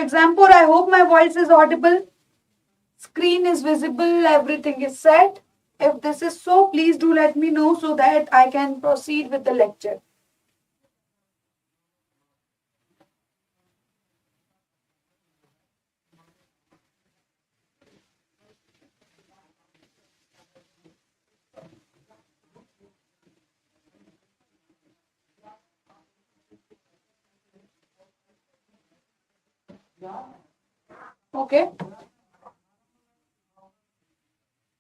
Exampur, I hope my voice is audible. Screen is visible, everything is set. If this is so, please do let me know so that I can proceed with the lecture. Okay.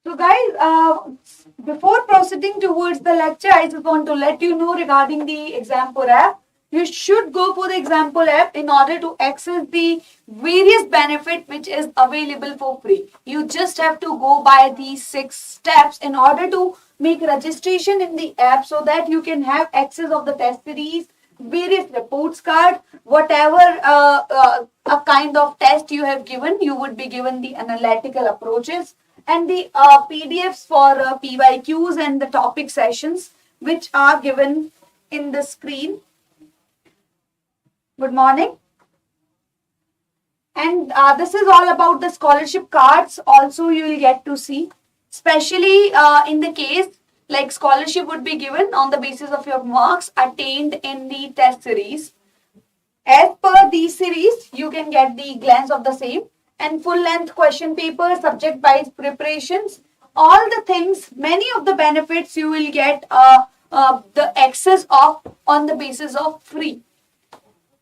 So guys, before proceeding towards the lecture, I just want to let you know regarding the Exampur app. You should go for the Exampur app in order to access the various benefit which is available for free. You just have to go by these 6 steps in order to make registration in the app so that you can have access of the test series, various reports card, whatever a kind of test you have given, you would be given the analytical approaches and the PDFs for PYQs and the topic sessions which are given in the screen. Good morning. And this is all about the scholarship cards also you will get to see, especially in the case like scholarship would be given on the basis of your marks attained in the test series. As per these series, you can get the glance of the same and full length question paper, subject wise preparations, all the things, many of the benefits you will get the access of on the basis of free.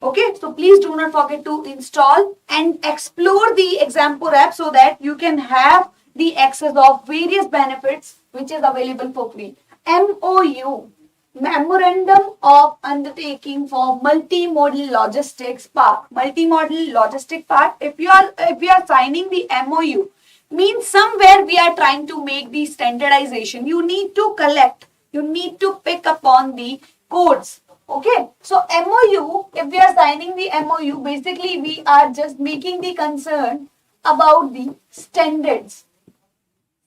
Okay, so please do not forget to install and explore the Exampur app so that you can have the access of various benefits which is available for free. MOU, Memorandum of Undertaking for Multimodal Logistics Park. Multimodal Logistic Park. If we are signing the MOU, means somewhere we are trying to make the standardization. You need to collect. You need to pick upon the codes. Okay, so MOU, if we are signing the MOU, basically we are just making the concern about the standards.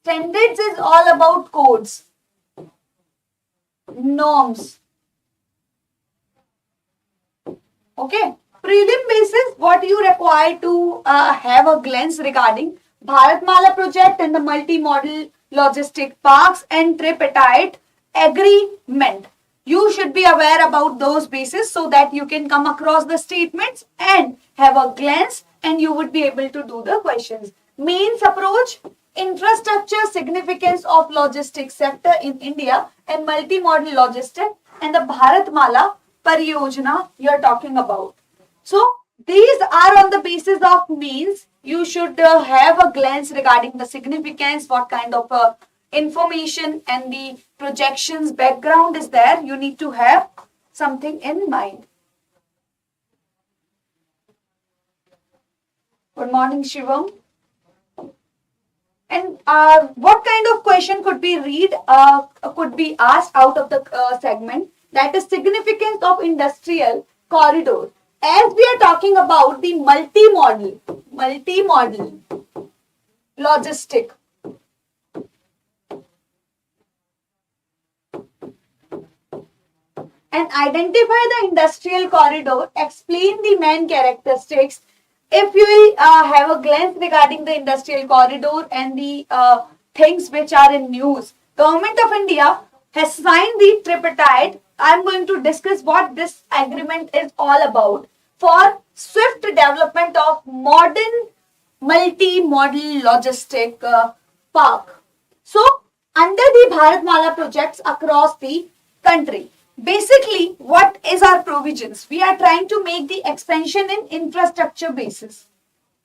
Standards is all about codes, norms. Okay, prelim basis, what you require to have a glance regarding Bharatmala project and the multimodal logistic parks and tripartite agreement. You should be aware about those bases so that you can come across the statements and have a glance and you would be able to do the questions. Mains approach, infrastructure significance of logistics sector in India and multimodal logistics and the Bharatmala Pariyojana you are talking about. So these are on the basis of means. You should have a glance regarding the significance, what kind of information and the projections background is there. You need to have something in mind. Good morning, Shivam. And what kind of question could be asked out of the segment? That is significance of industrial corridor. As we are talking about the multimodal logistic. And identify the industrial corridor, explain the main characteristics. If you will have a glance regarding the industrial corridor and the things which are in news, Government of India has signed the tripartite. I am going to discuss what this agreement is all about for swift development of modern multi-modal logistic park. So, under the Bharatmala projects across the country, basically, what is our provisions? We are trying to make the expansion in infrastructure basis.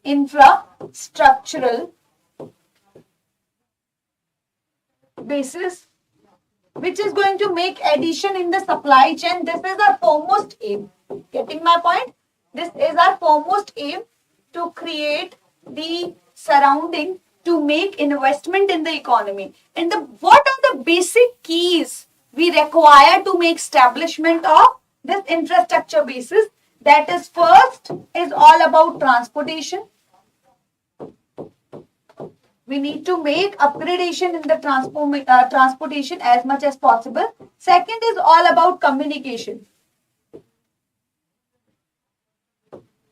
Infrastructural basis, which is going to make addition in the supply chain. This is our foremost aim. Getting my point? This is our foremost aim to create the surrounding to make investment in the economy. And what are the basic keys we require to make establishment of this infrastructure basis? That is, first is all about transportation. We need to make upgradation in the transportation as much as possible. Second is all about communication.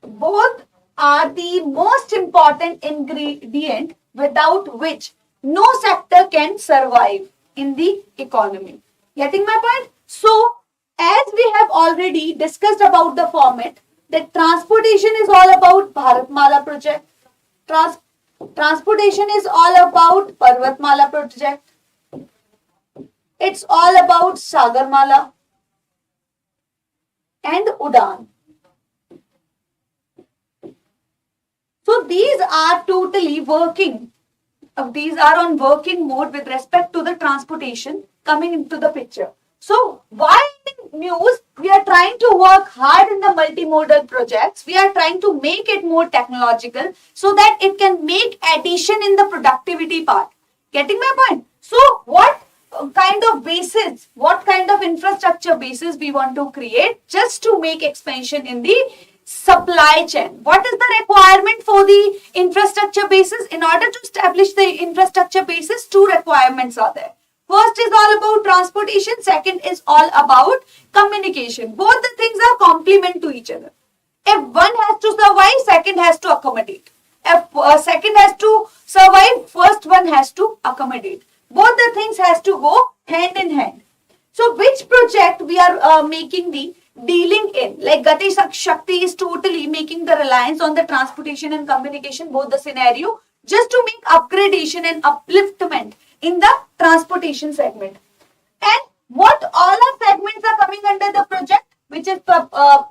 Both are the most important ingredient without which no sector can survive in the economy. Getting my point? So, as we have already discussed about the format, that transportation is all about Bharatmala project. Transportation is all about Parvatmala project. It's all about Sagarmala and Udan. So these are totally working. These are on working mode with respect to the transportation coming into the picture. So while in news, we are trying to work hard in the multimodal projects. We are trying to make it more technological so that it can make addition in the productivity part. Getting my point? So what kind of basis, what kind of infrastructure basis we want to create just to make expansion in the supply chain? What is the requirement for the infrastructure basis? In order to establish the infrastructure basis, two requirements are there. First is all about transportation, second is all about communication. Both the things are complement to each other. If one has to survive, second has to accommodate. If second has to survive, first one has to accommodate. Both the things has to go hand in hand. So which project we are making the dealing in? Like Gati Shakti is totally making the reliance on the transportation and communication, both the scenario, just to make upgradation and upliftment in the transportation segment. And what all our segments are coming under the project, which is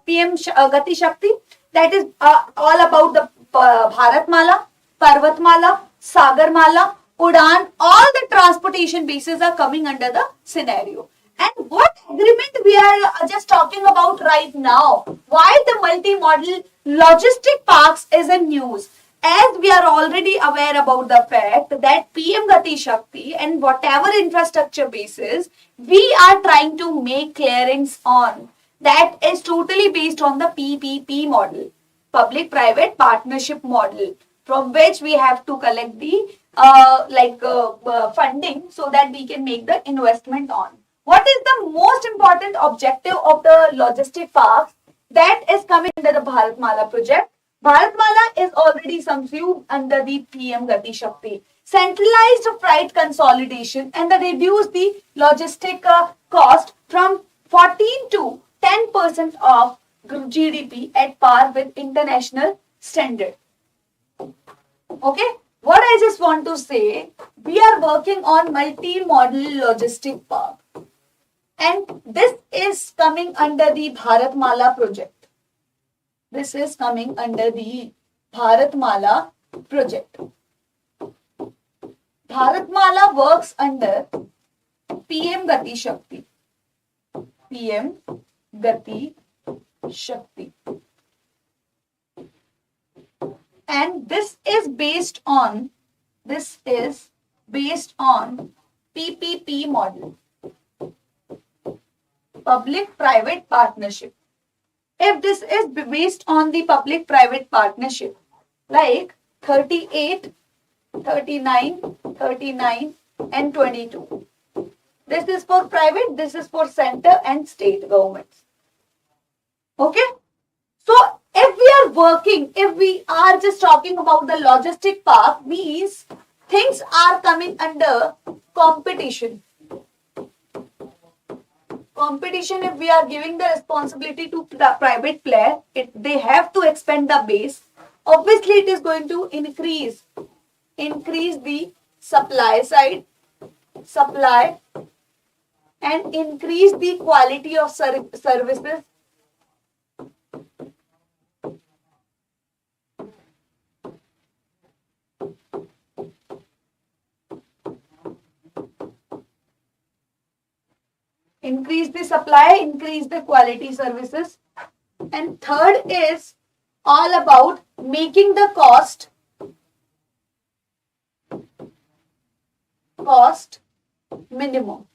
PM Gati Shakti, that is all about the Bharatmala, Parvatmala, Sagarmala, Udan, all the transportation bases are coming under the scenario. And what agreement we are just talking about right now? Why the multi-modal logistic parks is in news? As we are already aware about the fact that PM Gati Shakti and whatever infrastructure basis we are trying to make clearings on, that is totally based on the PPP model, public-private partnership model, from which we have to collect the funding so that we can make the investment on. What is the most important objective of the logistic parks that is coming under the Bharatmala project? Bharatmala is already subsumed under the PM Gati Shakti. Centralized freight consolidation and the reduce the logistic cost from 14 to 10% of GDP at par with international standard. Okay, what I just want to say, we are working on multi-modal logistic park, and this is coming under the Bharatmala project. This is coming under the Bharatmala project. Bharatmala works under PM Gati Shakti. PM Gati Shakti. And this is based on PPP model, public-private partnership. If this is based on the public-private partnership, like 38, 39, 39 and 22. This is for private, this is for center and state governments. Okay? So, if we are just talking about the logistic park, means things are coming under competition. Competition, if we are giving the responsibility to the private player, they have to expand the base. Obviously, it is going to increase the supply side, and increase the quality of services. Increase the supply, increase the quality services. And third is all about making the cost minimum.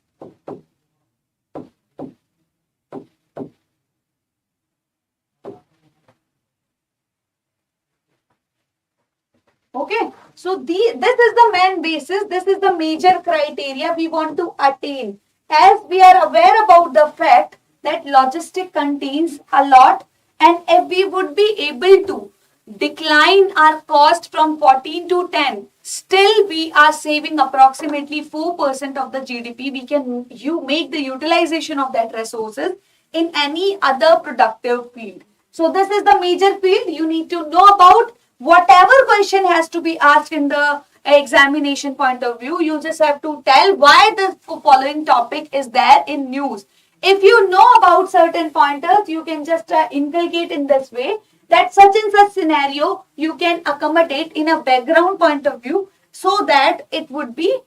Okay, so this is the main basis, this is the major criteria we want to attain. As we are aware about the fact that logistic contains a lot, and if we would be able to decline our cost from 14 to 10, still we are saving approximately 4% of the GDP. We can make the utilization of that resources in any other productive field. So this is the major field you need to know about. Whatever question has to be asked in the examination point of view, you just have to tell why the following topic is there in news. If you know about certain pointers, you can just inculcate in this way that such and such scenario you can accommodate in a background point of view, so that it would be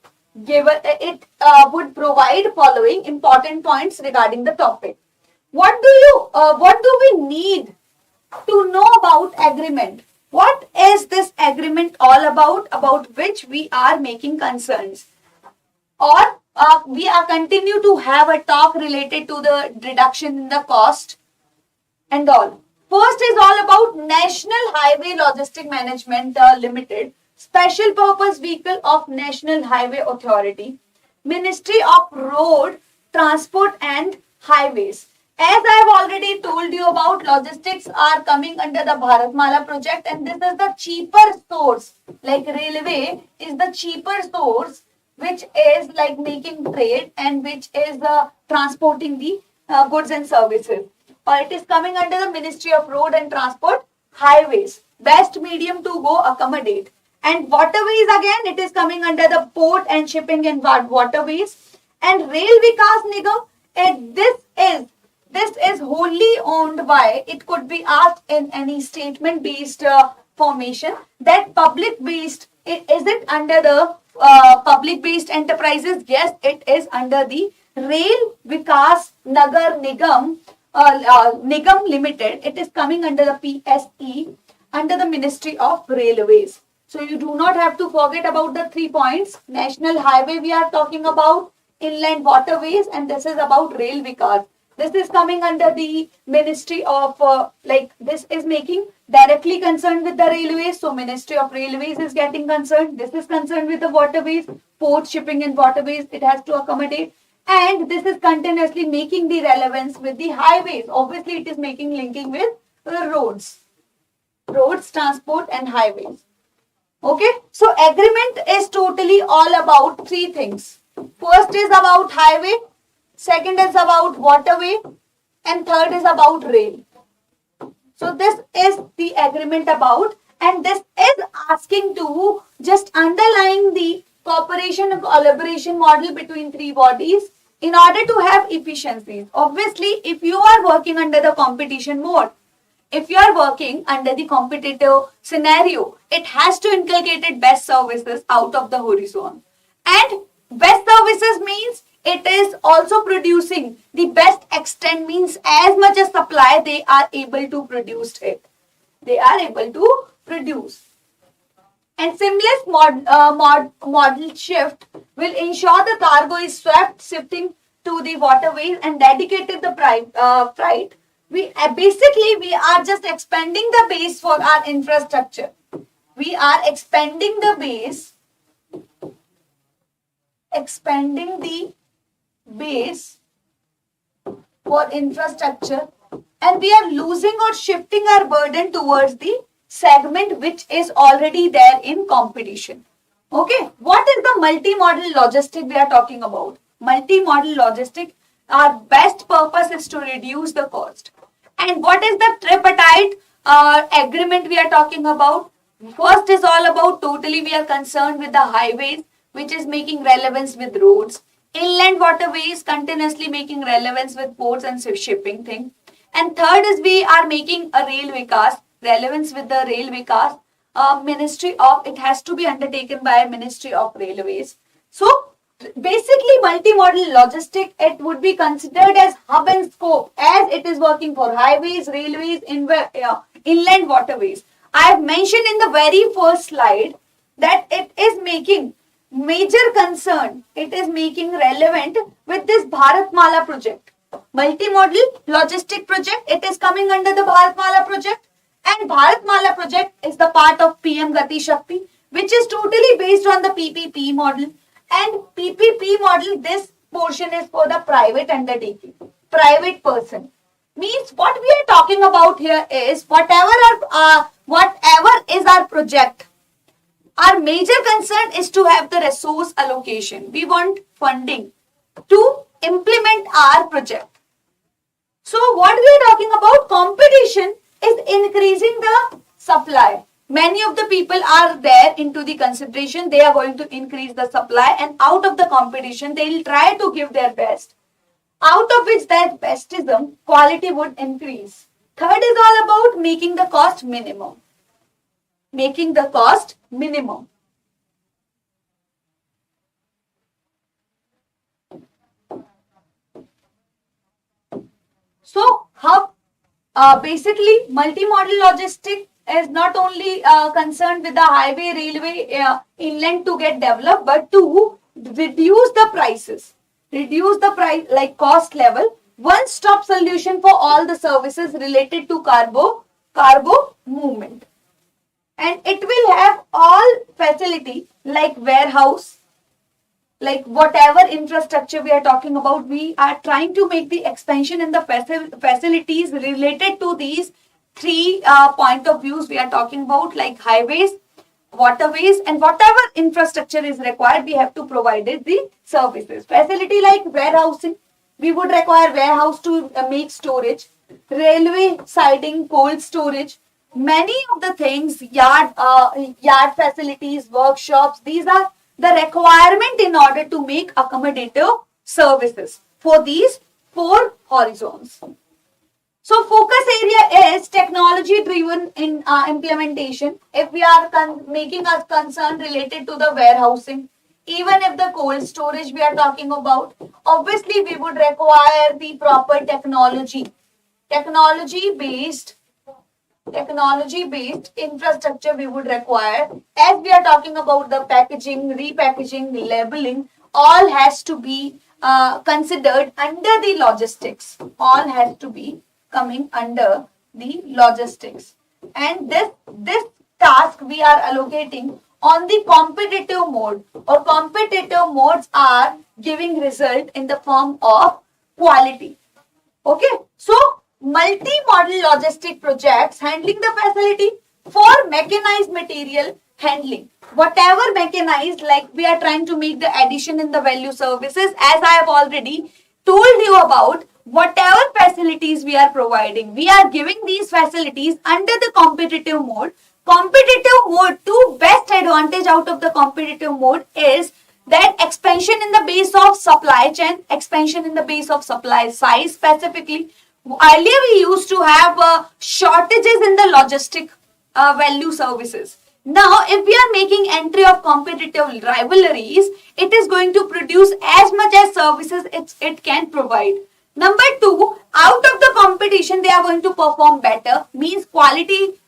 given, would provide following important points regarding the topic. What do we need to know about agreement? What is this agreement all about which we are making concerns? Or we are continue to have a talk related to the reduction in the cost and all. First is all about National Highway Logistic Management Limited, Special Purpose Vehicle of National Highway Authority, Ministry of Road, Transport and Highways. As I have already told you about, logistics are coming under the Bharatmala project, and this is the cheaper source, like railway is the cheaper source which is like making trade and which is transporting the goods and services. Or it is coming under the Ministry of Road and Transport, Highways, best medium to go accommodate. And waterways, again it is coming under the Port and Shipping and Waterways. And Rail Vikas Nigam, and this is wholly owned by, it could be asked in any statement based formation, that public based, is it under the public based enterprises? Yes, it is under the Rail Vikas Nagar Nigam Nigam Limited. It is coming under the PSE, under the Ministry of Railways. So you do not have to forget about the 3 points. National Highway we are talking about, inland waterways, and this is about Rail Vikas. This is coming under the Ministry of, this is making directly concerned with the railways. So Ministry of Railways is getting concerned. This is concerned with the waterways, port, shipping and waterways. It has to accommodate. And this is continuously making the relevance with the highways. Obviously, it is making linking with the roads, transport and highways. Okay. So agreement is totally all about 3 things. First is about highway. Second is about waterway, and third is about rail. So this is the agreement about, and this is asking to just underline the cooperation and collaboration model between 3 bodies in order to have efficiencies. Obviously, if you are working under the competition mode, if you are working under the competitive scenario, it has to inculcate best services out of the horizon. And best services means it is also producing the best extent, means as much as supply they are able to produce it. They are able to produce. And seamless model shift will ensure the cargo is shifting to the waterways and dedicated the freight. We are just expanding the base for our infrastructure. We are expanding the base for infrastructure, and we are losing or shifting our burden towards the segment which is already there in competition. Okay, what is the multi-modal logistic we are talking about? Multi-modal logistic, our best purpose is to reduce the cost. And what is the tripartite agreement we are talking about? First is all about, totally we are concerned with the highways, which is making relevance with roads. Inland waterways, continuously making relevance with ports and shipping thing. And third is we are making a rail vikas, relevance with the rail vikas. Ministry of, it has to be undertaken by Ministry of Railways. So basically multimodal logistic, it would be considered as hub and spoke, as it is working for highways, railways, inland waterways. I have mentioned in the very first slide that it is making major concern, it is making relevant with this Bharatmala project. Multimodal logistic project, it is coming under the Bharatmala project, and Bharatmala project is the part of PM Gati Shakti, which is totally based on the PPP model. And PPP model, this portion is for the private undertaking, private person. Means what we are talking about here is whatever our whatever is our project, our major concern is to have the resource allocation. We want funding to implement our project. So what we are talking about, competition is increasing the supply. Many of the people are there into the consideration. They are going to increase the supply, and out of the competition, they will try to give their best. Out of which that bestism, quality would increase. Third is all about making the cost minimum. Making the cost minimum. So, how basically multimodal logistics is not only concerned with the highway, railway, inland to get developed, but to reduce the prices, reduce the price like cost level, one-stop solution for all the services related to cargo movement. And it will have all facility like warehouse, like whatever infrastructure we are talking about. We are trying to make the expansion in the facilities related to these three point of views we are talking about, like highways, waterways, and whatever infrastructure is required, we have to provide it the services. Facility like warehousing, we would require warehouse to make storage, railway siding, cold storage, many of the things, yard facilities, workshops, these are the requirement in order to make accommodative services for these four horizons. So focus area is technology driven in implementation. If we are making a concern related to the warehousing, even if the cold storage we are talking about, obviously we would require the proper technology based infrastructure we would require. As we are talking about the packaging, repackaging, labeling, all has to be considered under the logistics. All has to be coming under the logistics. And this task we are allocating on the competitive mode, or competitive modes are giving result in the form of quality. Okay, so multi-modal logistic projects handling the facility for mechanized material handling. Whatever mechanized, like we are trying to make the addition in the value services, as I have already told you about, whatever facilities we are providing, we are giving these facilities under the competitive mode. Competitive mode, to best advantage out of the competitive mode is that expansion in the base of supply chain, expansion in the base of supply size specifically. Earlier we used to have shortages in the logistic value services. Now if we are making entry of competitive rivalries, it is going to produce as much as services it can provide. Number two, out of the competition they are going to perform better, means quality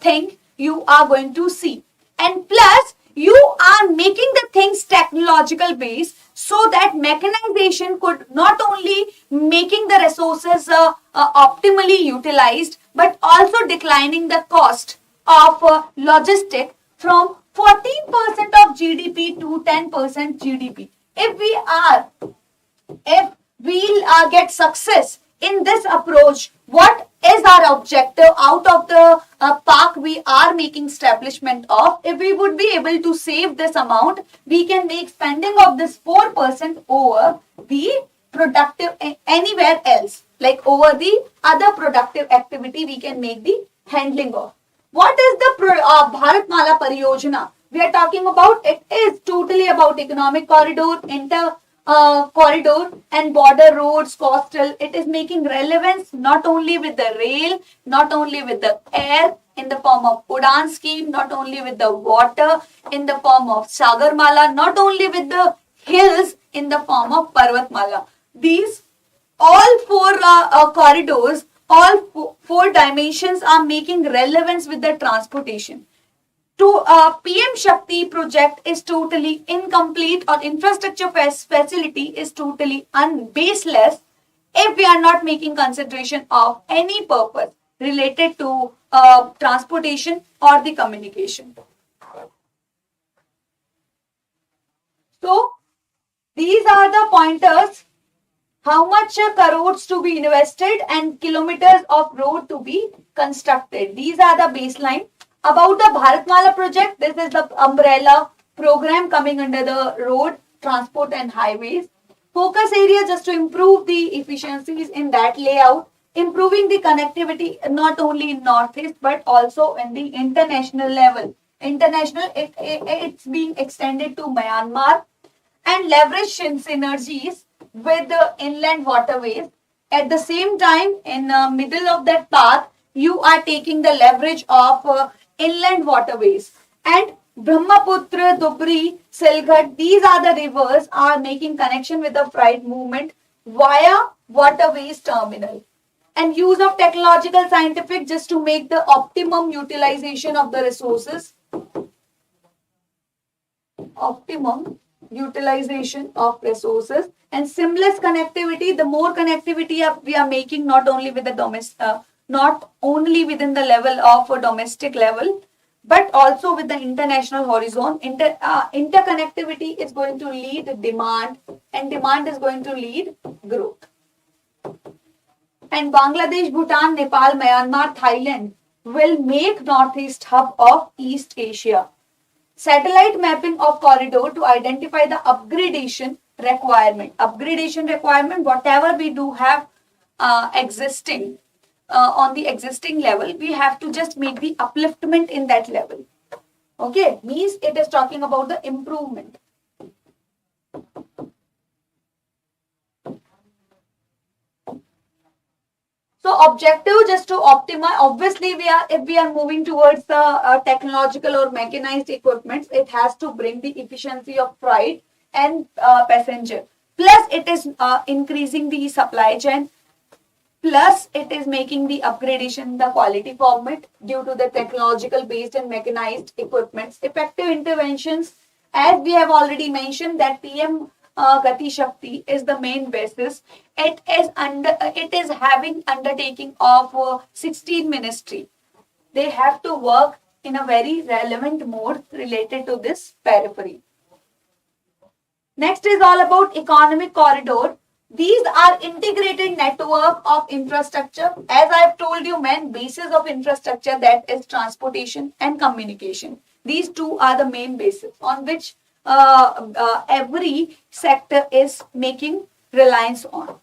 thing you are going to see. And plus you are making the things technological based, so that mechanization could not only making the resources optimally utilized, but also declining the cost of logistic from 14% of GDP to 10% GDP. If we'll get success in this approach, what is our objective out of the park we are making establishment of? If we would be able to save this amount, we can make spending of this 4% over the productive anywhere else, like over the other productive activity we can make the handling of. What is the Bharatmala Pariyojana we are talking about? It is totally about economic corridor, corridor and border roads, coastal. It is making relevance not only with the rail, not only with the air in the form of Udan scheme, not only with the water in the form of Sagarmala, not only with the hills in the form of Parvatmala. These all four corridors, all four dimensions are making relevance with the transportation. To PM Shakti project is totally incomplete, or infrastructure facility is totally baseless if we are not making consideration of any purpose related to transportation or the communication. So these are the pointers. How much crores to be invested and kilometers of road to be constructed. These are the baseline. About the Bharatmala project, this is the umbrella program coming under the road, transport and highways. Focus area just to improve the efficiencies in that layout, improving the connectivity not only in Northeast but also in the international level. International, it's being extended to Myanmar, and leverage synergies with the inland waterways. At the same time, in the middle of that path, you are taking the leverage of inland waterways. And Brahmaputra, Dubri, Silghat, these are the rivers are making connection with the freight movement via waterways terminal. And use of technological scientific just to make the optimum utilization of the resources. Optimum utilization of resources and seamless connectivity. The more connectivity we are making, not only with the not only within the level of a domestic level, but also with the international horizon. Interconnectivity is going to lead demand, and demand is going to lead growth. And Bangladesh, Bhutan, Nepal, Myanmar, Thailand will make Northeast hub of East Asia. Satellite mapping of corridor to identify the upgradation requirement. Upgradation requirement, whatever we do have existing on the existing level, we have to just make the upliftment in that level. Okay, means it is talking about the improvement. So objective just to optimize, obviously if we are moving towards the technological or mechanized equipments, it has to bring the efficiency of freight and passenger. Plus it is increasing the supply chain. Plus it is making the upgradation the quality format due to the technological based and mechanized equipments. Effective interventions, as we have already mentioned that PM Gati Shakti is the main basis. It is having undertaking of 16 ministry. They have to work in a very relevant mode related to this periphery. Next is all about economic corridor. These are integrated network of infrastructure. As I have told you, main basis of infrastructure, that is transportation and communication. These two are the main basis on which every sector is making reliance on.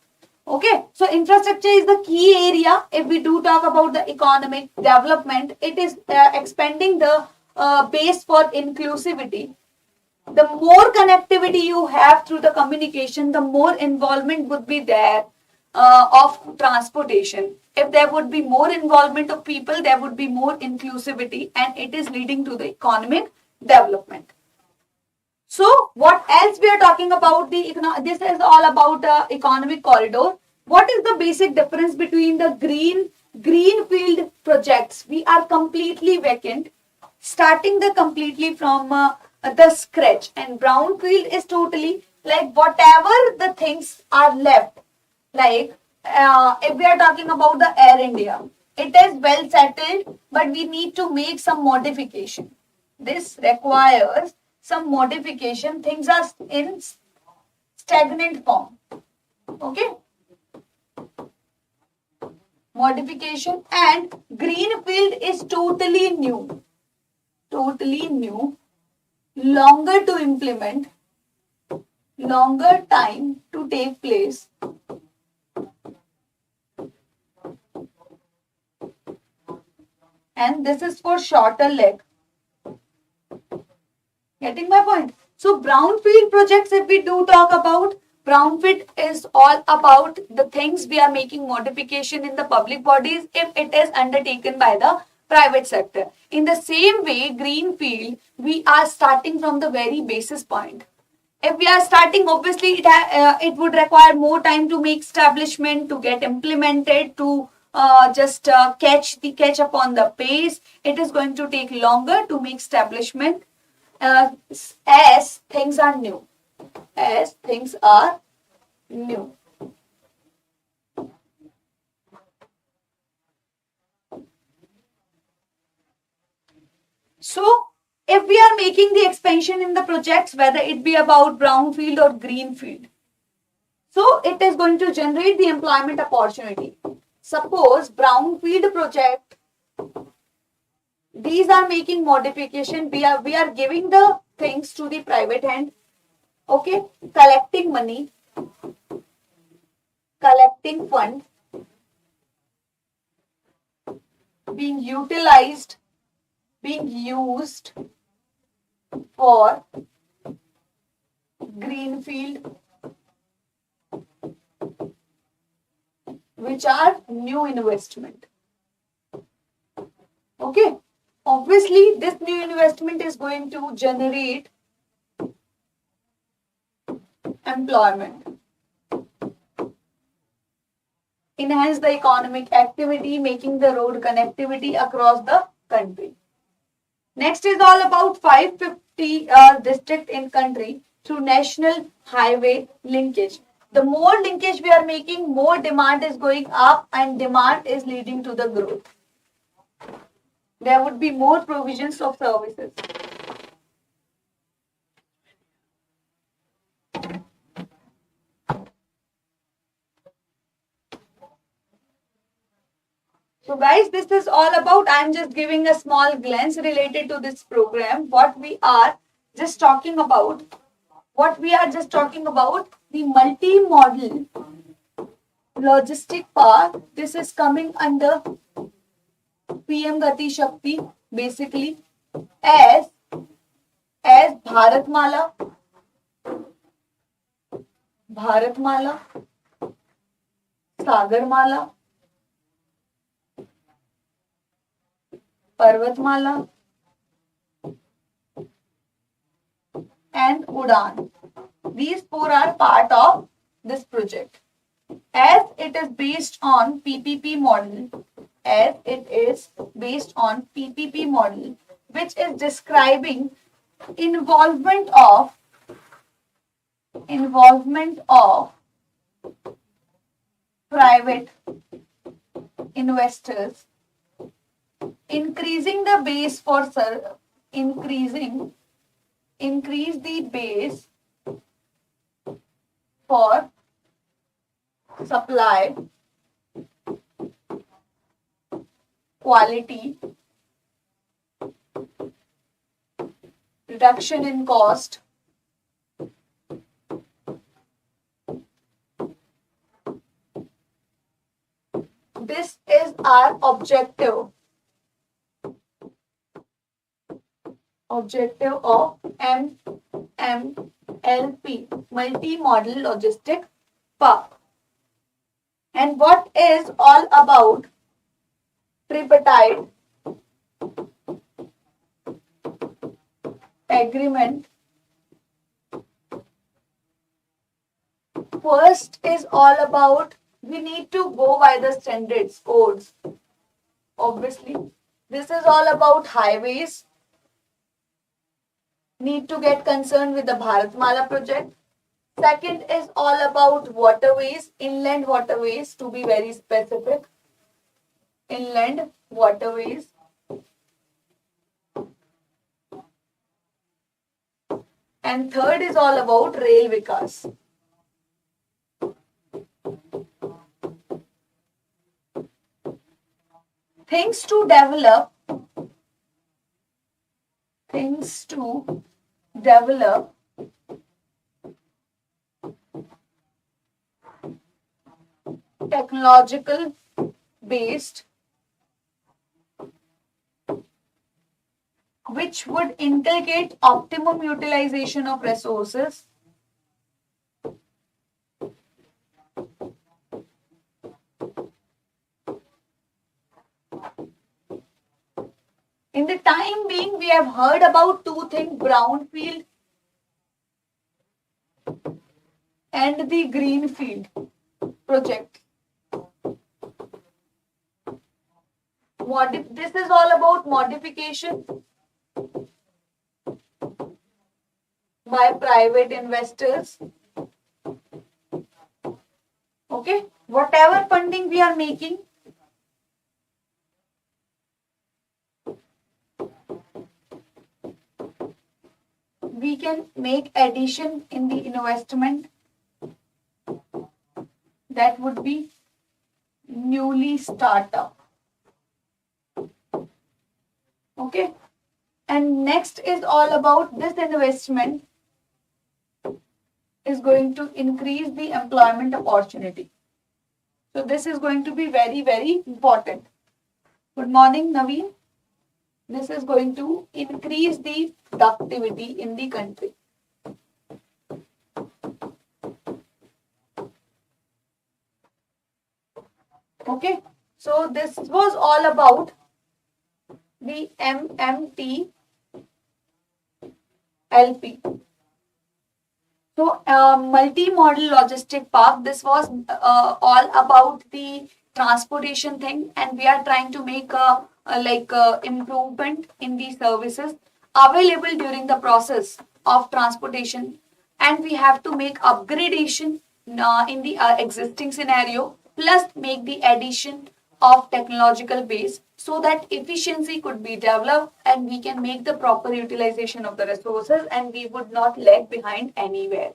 Okay, so infrastructure is the key area. If we do talk about the economic development, it is expanding the base for inclusivity. The more connectivity you have through the communication, the more involvement would be there of transportation. If there would be more involvement of people, there would be more inclusivity, and it is leading to the economic development. So what else we are talking about? This is all about the economic corridor. What is the basic difference between the greenfield projects? We are completely vacant, starting the completely from the scratch, and brownfield is totally like whatever the things are left. Like if we are talking about the Air India, it is well settled, but we need to make some modification. This requires some modification. Things are in stagnant form. Okay. Modification. And greenfield is totally new. Totally new. Longer to implement. Longer time to take place. And this is for shorter leg. Getting my point? So brownfield projects, if we do talk about, brownfield is all about the things we are making modification in the public bodies if it is undertaken by the private sector. In the same way, greenfield, we are starting from the very basis point. If we are starting, obviously it would require more time to make establishment, to get implemented, to just catch up on the pace. It is going to take longer to make establishment. As things are new. As things are new. So, if we are making the expansion in the projects, whether it be about brownfield or greenfield, so it is going to generate the employment opportunity. Suppose brownfield project These are making modification. We are giving the things to the private hand. Okay, collecting money, collecting fund, being utilized, being used for greenfield, which are new investment. Okay, obviously this new investment is going to generate employment, enhance the economic activity, making the road connectivity across the country. Next is all about 550 district in country through national highway linkage. The more linkage we are making, more demand is going up, and demand is leading to the growth. There would be more provisions of services. So guys, this is all about, I'm just giving a small glance related to this program. What we are just talking about, the multi-modal logistic park. This is coming under PM Gati Shakti, basically as Bharatmala, Sagarmala, Parvatmala and Udan. These four are part of this project. As it is based on PPP model, which is describing involvement of private investors, increase the base for supply, quality, reduction in cost, this is our objective of MMLP, multi-modal logistic park. And what is all about tripartite agreement? First is all about, we need to go by the standards, codes. Obviously, this is all about highways. Need to get concerned with the Bharatmala project. Second is all about waterways, inland waterways, to be very specific. Inland waterways. And third is all about rail vikas. Things to develop technological based, which would inculcate optimum utilization of resources, in the time being, we have heard about two things, brownfield and the greenfield project. This is all about modification by private investors. Okay, whatever funding we are making, we can make addition in the investment that would be newly startup. Okay. And next is all about this investment is going to increase the employment opportunity. So this is going to be very, very important. Good morning, Naveen. This is going to increase the productivity in the country. Okay. So this was all about the MMT LP. So, multi-modal logistic park, this was all about the transportation thing, and we are trying to make a improvement in the services available during the process of transportation, and we have to make upgradation in the existing scenario, plus make the addition of technological base so that efficiency could be developed and we can make the proper utilization of the resources and we would not lag behind anywhere.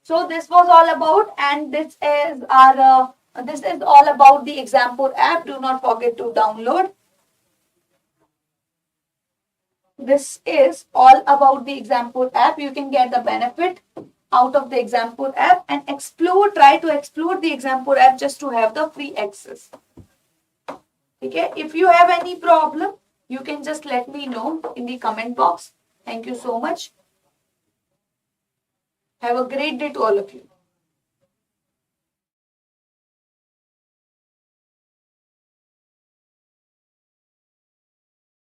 So this was all about, and this is our this is all about the Exampur app. Do not forget to download. This is all about the Exampur app. You can get the benefit out of the Exampur app and try to explore the Exampur app just to have the free access. Okay, if you have any problem, you can just let me know in the comment box. Thank you so much. Have a great day to all of you.